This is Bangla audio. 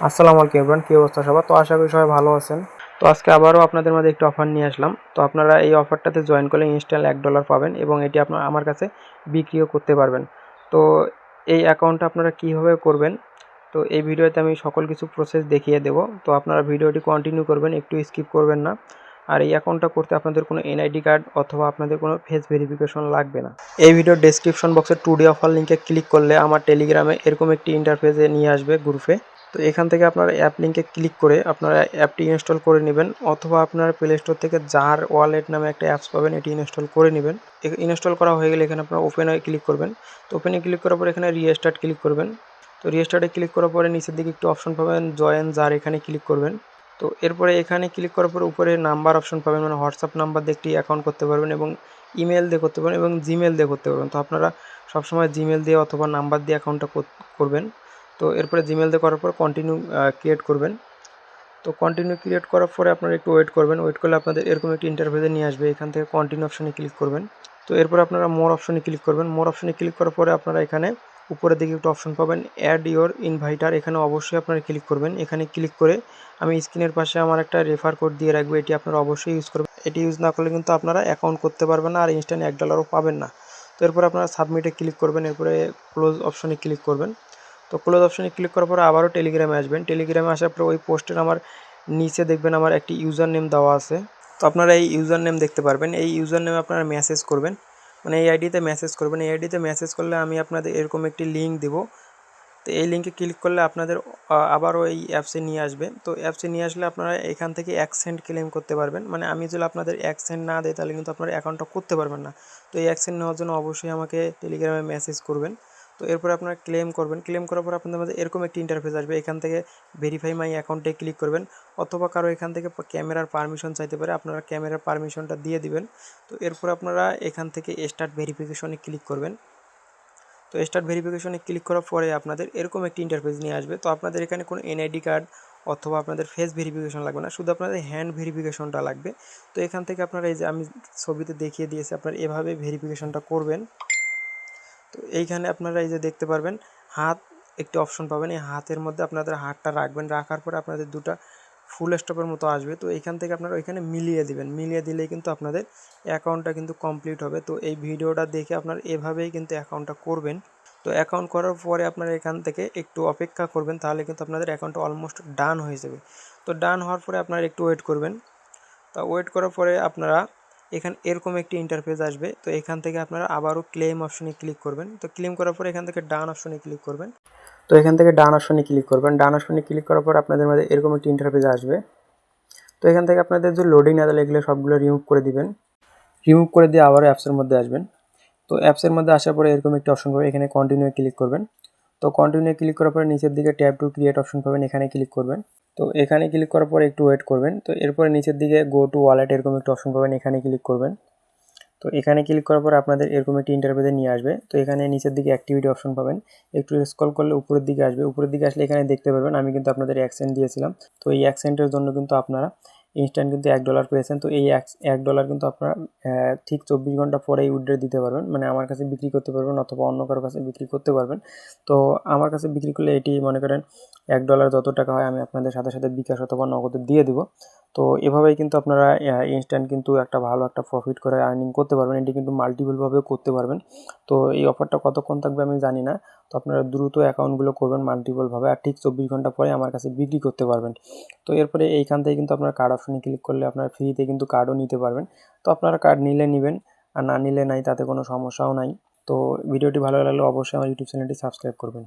আসসালামু আলাইকুম এভরিওয়ান, কি অবস্থা সবার? তো আশা করি সবাই ভালো আছেন। তো আজকে আবারও আপনাদের মাঝে একটু অফার নিয়ে আসলাম। তো আপনারা এই অফারটাতে জয়েন করলে ইনস্ট্যান্ট $1 পাবেন এবং এটি আপনারা আমার কাছে বিক্রিও করতে পারবেন। তো এই অ্যাকাউন্টটা আপনারা কীভাবে করবেন, তো এই ভিডিওতে আমি সকল কিছু প্রসেস দেখিয়ে দেব। তো আপনারা ভিডিওটি কন্টিনিউ করবেন, একটু স্কিপ করবেন না। আর এই অ্যাকাউন্টটা করতে আপনাদের কোনো এনআইডি কার্ড অথবা আপনাদের কোনো ফেস ভেরিফিকেশন লাগবে না। এই ভিডিওর ডেসক্রিপশন বক্সে টুডে অফার লিঙ্কে ক্লিক করলে আমার টেলিগ্রামে এরকম একটি ইন্টারফেসে নিয়ে আসবে গ্রুপে। তো এখান থেকে আপনারা অ্যাপ লিঙ্কে ক্লিক করে আপনারা অ্যাপটি ইনস্টল করে নেবেন, অথবা আপনারা প্লে স্টোর থেকে জার ওয়ালেট নামে একটা অ্যাপস পাবেন, এটি ইনস্টল করে নেবেন। ইনস্টল করা হয়ে গেলে এখানে আপনারা ওপেনে ক্লিক করবেন। তো ওপেনে ক্লিক করার পর এখানে রিস্টার্ট ক্লিক করবেন। তো রিস্টার্টে ক্লিক করার পরে নিচের দিকে একটু অপশন পাবেন জয়েন জার, এখানে ক্লিক করবেন। তো এরপরে এখানে ক্লিক করার পরে উপরে নাম্বার অপশন পাবেন, মানে হোয়াটসঅ্যাপ নাম্বার দিয়ে একটি অ্যাকাউন্ট করতে পারবেন এবং ইমেল দিয়ে করতে পারবেন এবং জিমেল দিয়ে করতে পারবেন। তো আপনারা সবসময় জিমেল দিয়ে অথবা নাম্বার দিয়ে অ্যাকাউন্টটা করবেন। তো এরপরে জিমেল দিয়ে করার পর কন্টিনিউ ক্রিয়েট করবেন। তো কন্টিনিউ ক্রিয়েট করার পরে আপনারা একটু ওয়েট করবেন। ওয়েট করলে আপনাদের এরকম একটি ইন্টারফেসে নিয়ে আসবে। এখান থেকে কন্টিনিউ অপশনে ক্লিক করবেন। তো এরপর আপনারা মোর অপশনে ক্লিক করবেন। মোর অপশনে ক্লিক করার পরে আপনারা এখানে উপরের দিকে একটু অপশন পাবেন অ্যাড ইওর ইনভাইটার, এখানে অবশ্যই আপনারা ক্লিক করবেন। এখানে ক্লিক করে আমি স্ক্রিনের পাশে আমার একটা রেফার কোড দিয়ে রাখবো, এটি আপনারা অবশ্যই ইউজ করবেন। এটি ইউজ না করলে কিন্তু আপনারা অ্যাকাউন্ট করতে পারবেন না আর ইনস্ট্যান্ট $1ও পাবেন না। তো এরপর আপনারা সাবমিটে ক্লিক করবেন, এরপরে ক্লোজ অপশনে ক্লিক করবেন। তো ক্লোজ অপশনে ক্লিক করার পরে আবারও টেলিগ্রামে আসবেন। টেলিগ্রামে আসার পরে ওই পোস্টের আমার নিচে দেখবেন আমার একটি ইউজার নেম দেওয়া আছে। তো আপনারা এই ইউজার নেম দেখতে পারবেন। এই ইউজার নেমে আপনারা মেসেজ করবেন, মানে এই আইডিতে মেসেজ করবেন। এই আইডিতে মেসেজ করলে আমি আপনাদের এরকম একটি লিঙ্ক দেবো। তো এই লিঙ্কে ক্লিক করলে আপনাদের আবারও এই অ্যাপসে নিয়ে আসবে। তো অ্যাপসে নিয়ে আসলে আপনারা এখান থেকে 1 সেন্ট ক্লেম করতে পারবেন। মানে আমি যদি আপনাদের 1 সেন্ট না দেয় তাহলে কিন্তু আপনারা অ্যাকাউন্টটা করতে পারবেন না। তো এই 1 সেন্ট নেওয়ার জন্য অবশ্যই আমাকে টেলিগ্রামে মেসেজ করবেন। তো এরপর আপনারা ক্লেম করবেন। ক্লেম করার পর আপনাদের মধ্যে এরকম একটি ইন্টারফেস আসবে। এখান থেকে ভেরিফাই মাই অ্যাকাউন্টে ক্লিক করবেন, অথবা কারো এখান থেকে ক্যামেরার পারমিশন চাইতে পারে, আপনারা ক্যামেরার পারমিশনটা দিয়ে দিবেন। তো এরপর আপনারা এখান থেকে স্টার্ট ভেরিফিকেশনে ক্লিক করবেন। তো স্টার্ট ভেরিফিকেশনে ক্লিক করার পরে আপনাদের এরকম একটি ইন্টারফেস নিয়ে আসবে। তো আপনাদের এখানে কোনো এনআইডি কার্ড অথবা আপনাদের ফেস ভেরিফিকেশন লাগবে না, শুধু আপনাদের হ্যান্ড ভেরিফিকেশনটা লাগবে। তো এখান থেকে আপনারা এই যে আমি ছবিতে দেখিয়ে দিয়েছি, আপনারা এভাবে ভেরিফিকেশনটা করবেন। তো এইখানে আপনারা এই যে দেখতে পারবেন হাত একটি অপশন পাবেন, এই হাতের মধ্যে আপনাদের হাতটা রাখবেন। রাখার পরে আপনাদের দুটা ফুল স্টপের মতো আসবে। তো এইখান থেকে আপনারা ওইখানে মিলিয়ে দিবেন। মিলিয়ে দিলেই কিন্তু আপনাদের অ্যাকাউন্টটা কিন্তু কমপ্লিট হবে। তো এই ভিডিওটা দেখে আপনারা এভাবেই কিন্তু অ্যাকাউন্টটা করবেন। তো অ্যাকাউন্ট করার পরে আপনারা এখান থেকে একটু অপেক্ষা করবেন, তাহলে কিন্তু আপনাদের অ্যাকাউন্টটা অলমোস্ট ডান হয়ে যাবে। তো ডান হওয়ার পরে আপনারা একটু ওয়েট করবেন। তো ওয়েট করার পরে আপনারা এখানে এরকম একটি ইন্টারফেস আসবে। তো এখান থেকে আপনারা আবারও ক্লেম অপশনে ক্লিক করবেন। তো ক্লেম করার পরে এখান থেকে ডান অপশনে ক্লিক করবেন। তো এখান থেকে ডান অপশনে ক্লিক করবেন। ডান অপশনে ক্লিক করার পর আপনাদের মধ্যে এরকম একটি ইন্টারফেস আসবে। তো এখান থেকে আপনাদের যে লোডিং না তাহলে এগুলো সবগুলো রিমুভ করে দিবেন। রিমুভ করে দিয়ে আবারও অ্যাপসের মধ্যে আসবেন। তো অ্যাপসের মধ্যে আসার পরে এরকম একটি অপশন পাবেন, এখানে কন্টিনিউ ক্লিক করবেন। তো কন্টিনিউ ক্লিক করার পরে নিচের দিকে ট্যাব টু ক্রিয়েট অপশন পাবেন, এখানে ক্লিক করবেন। তো এখানে ক্লিক করার পরে একটু ওয়েট করবেন। তো এরপরে নিচের দিকে গো টু ওয়ালেট এরকম একটি অপশন পাবেন, এখানে ক্লিক করবেন। তো এখানে ক্লিক করার পরে আপনাদের এরকম একটি ইন্টারফেসে নিয়ে আসবে। তো এখানে নিচের দিকে অ্যাক্টিভিটি অপশন পাবেন, একটু স্ক্রল করলে উপরের দিকে আসবে। উপরের দিকে আসলে এখানে দেখতে পারবেন আমি কিন্তু আপনাদের 1 সেন্ট দিয়েছিলাম। তো এই 1 সেন্টের জন্য কিন্তু আপনারা ইনস্ট্যান্ট কিন্তু $1 পেয়েছেন। তো এই $1 কিন্তু আপনারা ঠিক 24 ঘন্টা পরেই উইথড্র দিতে পারবেন, মানে আমার কাছে বিক্রি করতে পারবেন অথবা অন্য কারো কাছে বিক্রি করতে পারবেন। তো আমার কাছে বিক্রি করলে এটি মনে করেন $1 যত টাকা হয় আমি আপনাদের সাথে সাথে বিকাশ অথবা নগদে দিয়ে দিব। তো এভাবেই কিন্তু আপনারা ইনস্ট্যান্ট কিন্তু একটা ভালো একটা প্রফিট করে আর্নিং করতে পারবেন। এটি কিন্তু মাল্টিপলভাবেও করতে পারবেন। তো এই অফারটা কতক্ষণ থাকবে আমি জানি না। তো আপনারা দ্রুত অ্যাকাউন্টগুলো করবেন মাল্টিপলভাবে, আর ঠিক 24 ঘন্টা পরে আমার কাছে বিক্রি করতে পারবেন। তো এরপরে এইখান থেকে কিন্তু আপনারা কার্ড অপশনে ক্লিক করলে আপনারা ফ্রিতে কিন্তু কার্ডও নিতে পারবেন। তো আপনারা কার্ড নিলে নেবেন, আর না নিলে নাই, তাতে কোনো সমস্যাও নাই। তো ভিডিওটি ভালো লাগলে অবশ্যই আমার ইউটিউব চ্যানেলটি সাবস্ক্রাইব করবেন।